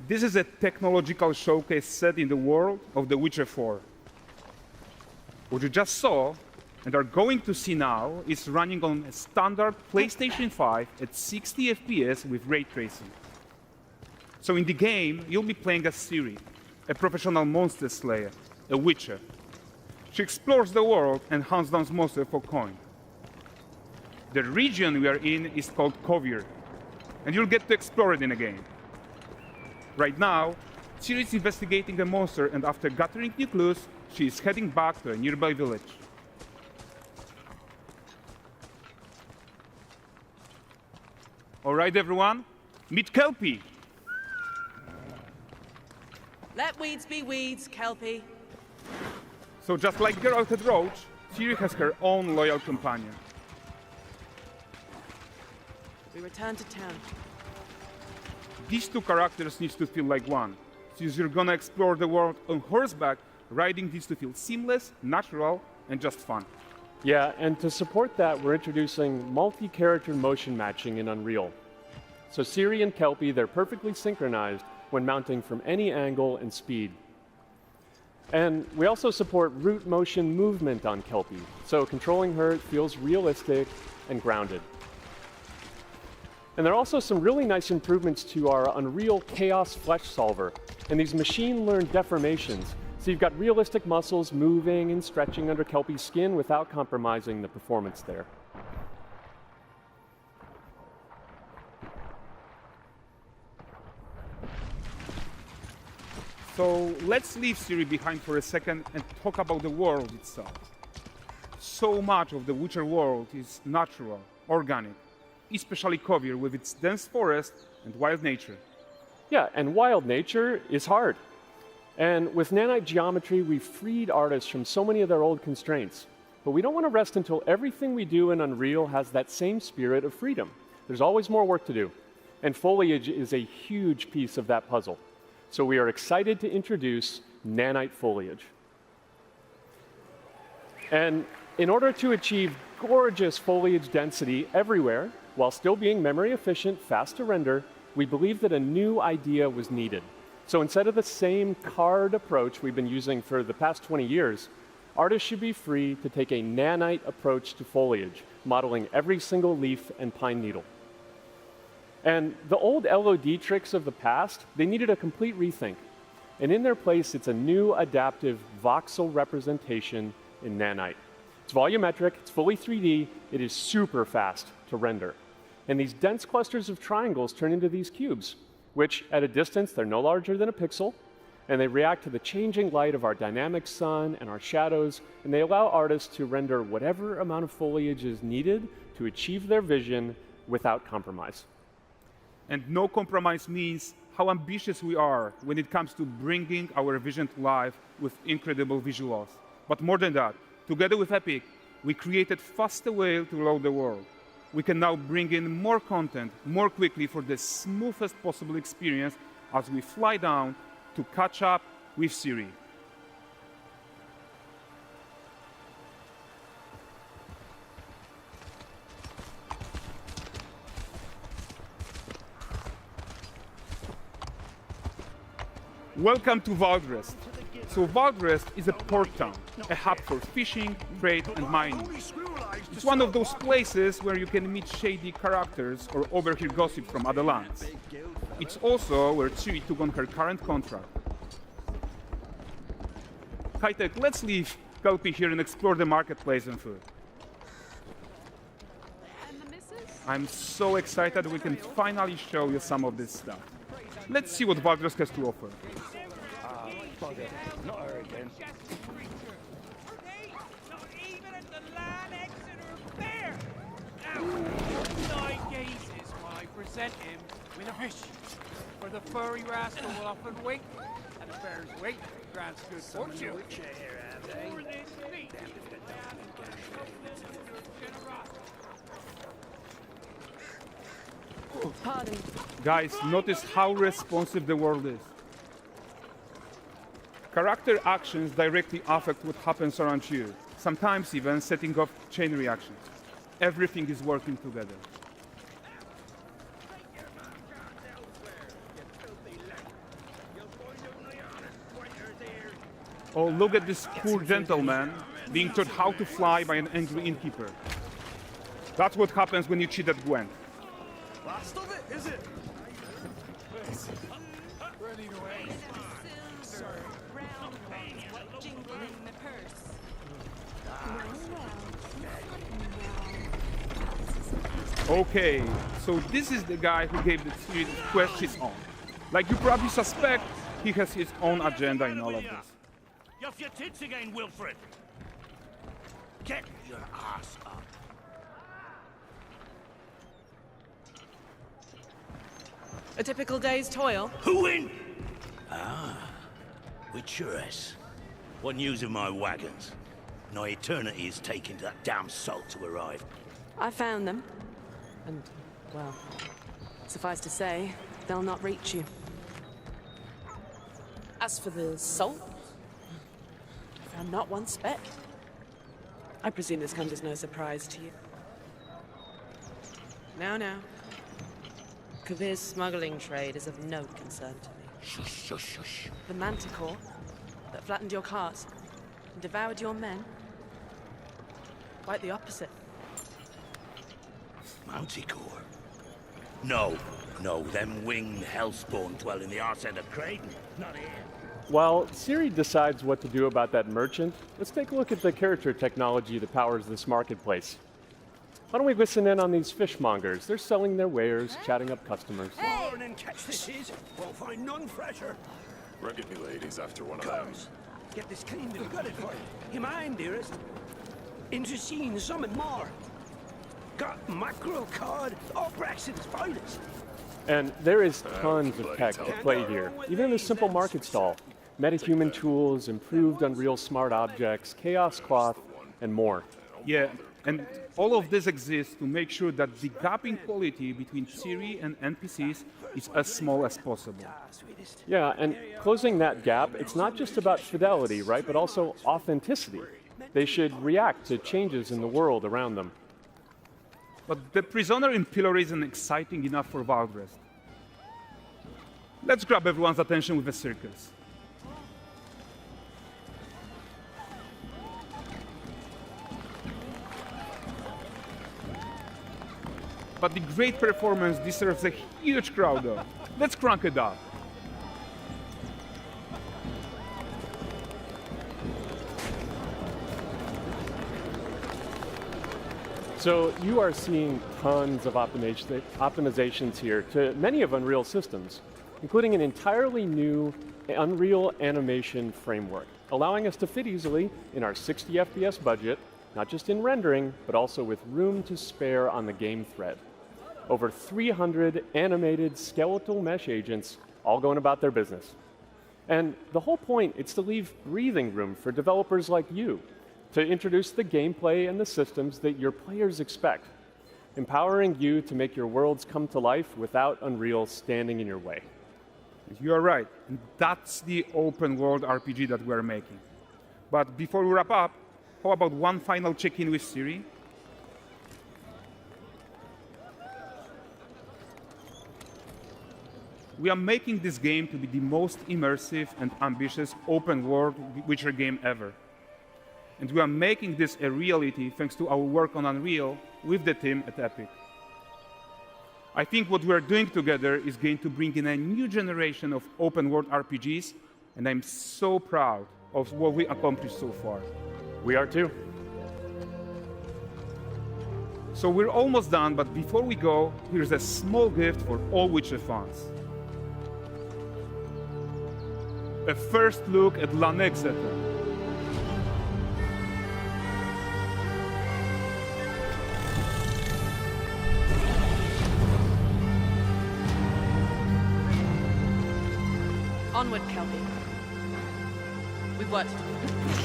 This is a technological showcase set in the world of The Witcher 4. What you just saw and are going to see now is running on a standard PlayStation 5 at 60 FPS with ray tracing. So in the game, you'll be playing as Ciri, a professional monster slayer, a witcher. She explores the world and hunts down monsters for coin. The region we are in is called Kovir, and you'll get to explore it in a game. Right now, Ciri is investigating a monster, and after gathering new clues, she is heading back to a nearby village. All right, everyone, meet Kelpie. Let weeds be weeds, Kelpie. So just like Geralt had Roach, Ciri has her own loyal companion. We return to town. These two characters need to feel like one. Since you're gonna explore the world on horseback, riding needs to feel seamless, natural, and just fun. Yeah, and to support that, we're introducing multi-character motion matching in Unreal. So Ciri and Kelpie, they're perfectly synchronized when mounting from any angle and speed. And we also support root motion movement on Kelpie, so controlling her feels realistic and grounded. And there are also some really nice improvements to our Unreal Chaos Flesh Solver and these machine-learned deformations. So you've got realistic muscles moving and stretching under Kelpie's skin without compromising the performance there. So let's leave Ciri behind for a second and talk about the world itself. So much of the Witcher world is natural, organic, especially Kovir with its dense forest and wild nature. Yeah, and wild nature is hard. And with nanite geometry, we've freed artists from so many of their old constraints. But we don't want to rest until everything we do in Unreal has that same spirit of freedom. There's always more work to do. And foliage is a huge piece of that puzzle. So we are excited to introduce nanite foliage. And in order to achieve gorgeous foliage density everywhere, while still being memory efficient, fast to render, we believe that a new idea was needed. So instead of the same card approach we've been using for the past 20 years, artists should be free to take a nanite approach to foliage, modeling every single leaf and pine needle. And the old LOD tricks of the past, they needed a complete rethink. And in their place, it's a new adaptive voxel representation in nanite. It's volumetric, it's fully 3D, it is super fast to render. And these dense clusters of triangles turn into these cubes, which at a distance, they're no larger than a pixel, and they react to the changing light of our dynamic sun and our shadows, and they allow artists to render whatever amount of foliage is needed to achieve their vision without compromise. And no compromise means how ambitious we are when it comes to bringing our vision to life with incredible visuals. But more than that, together with Epic, we created faster way to load the world. We can now bring in more content more quickly for the smoothest possible experience as we fly down to catch up with Ciri. Welcome to Valdrest. So Valdrest is a port town, a hub for fishing, trade, and mining. It's one of those places where you can meet shady characters or overhear gossip from other lands. It's also where Ciri took on her current contract. High-tech, let's leave Kelpie here and explore the marketplace and food. I'm so excited we can finally show you some of this stuff. Let's see what Valdrest has to offer. Not her again. Not even at the land Exeter Fair. Now, 9 gazes while I present him with a fish. For the furry rascal will often wink, and the fair's weight grants good fortune. For this meat, Pardon. Guys, notice how responsive the world is. Character actions directly affect what happens around you, sometimes even setting off chain reactions. Everything is working together. Oh, look at this poor gentleman being taught how to fly by an angry innkeeper. That's what happens when you cheat at Gwent. Last of it, is it? Okay, so this is the guy who gave the series quest his own. Like you probably suspect, he has his own agenda in all of this. You off your tits again, Wilfred. Get your ass up. A typical day's toil. Who in? With Churres. What news of my wagons? No eternity is taking that damn salt to arrive. I found them. And, well, suffice to say, they'll not reach you. As for the salt, I found not one speck. I presume this comes as no surprise to you. Now. Kavir's smuggling trade is of no concern to me. Shush, shush, shush. The manticore that flattened your cart and devoured your men, quite the opposite. Manticore? No, them winged hellspawn dwell in the arse end of Creighton, not here. While Siri decides what to do about that merchant, let's take a look at the character technology that powers this marketplace. Why don't we listen in on these fishmongers? They're selling their wares, chatting up customers. Morning, catch this is. Won't find none fresher. Reckon me lady's after one of them. Comes. Get this cleaned and gutted for you. You mind, dearest? Into seeing something more. Got mackerel cod, all Braxton's finest. And there is tons of tech to play here, even in this simple market stall. Metahuman tools, improved Unreal smart objects, chaos cloth, and more. Yeah, and all of this exists to make sure that the gap in quality between Siri and NPCs is as small as possible. Yeah, and closing that gap, it's not just about fidelity, right, but also authenticity. They should react to changes in the world around them. But the prisoner in pillory isn't exciting enough for Valdrest. Let's grab everyone's attention with a circus. But the great performance deserves a huge crowd though. Let's crank it up. So you are seeing tons of optimizations here to many of Unreal systems, including an entirely new Unreal animation framework, allowing us to fit easily in our 60 FPS budget, not just in rendering, but also with room to spare on the game thread. Over 300 animated skeletal mesh agents all going about their business. And the whole point is to leave breathing room for developers like you to introduce the gameplay and the systems that your players expect, empowering you to make your worlds come to life without Unreal standing in your way. You are right, and that's the open world RPG that we're making. But before we wrap up, how about one final check-in with Siri? We are making this game to be the most immersive and ambitious open world Witcher game ever. And we are making this a reality thanks to our work on Unreal with the team at Epic. I think what we are doing together is going to bring in a new generation of open world RPGs, and I'm so proud of what we accomplished so far. We are too. So we're almost done, but before we go, here's a small gift for all Witcher fans. A first look at Lanexeter. Onward, Kelpie. We've worked to do.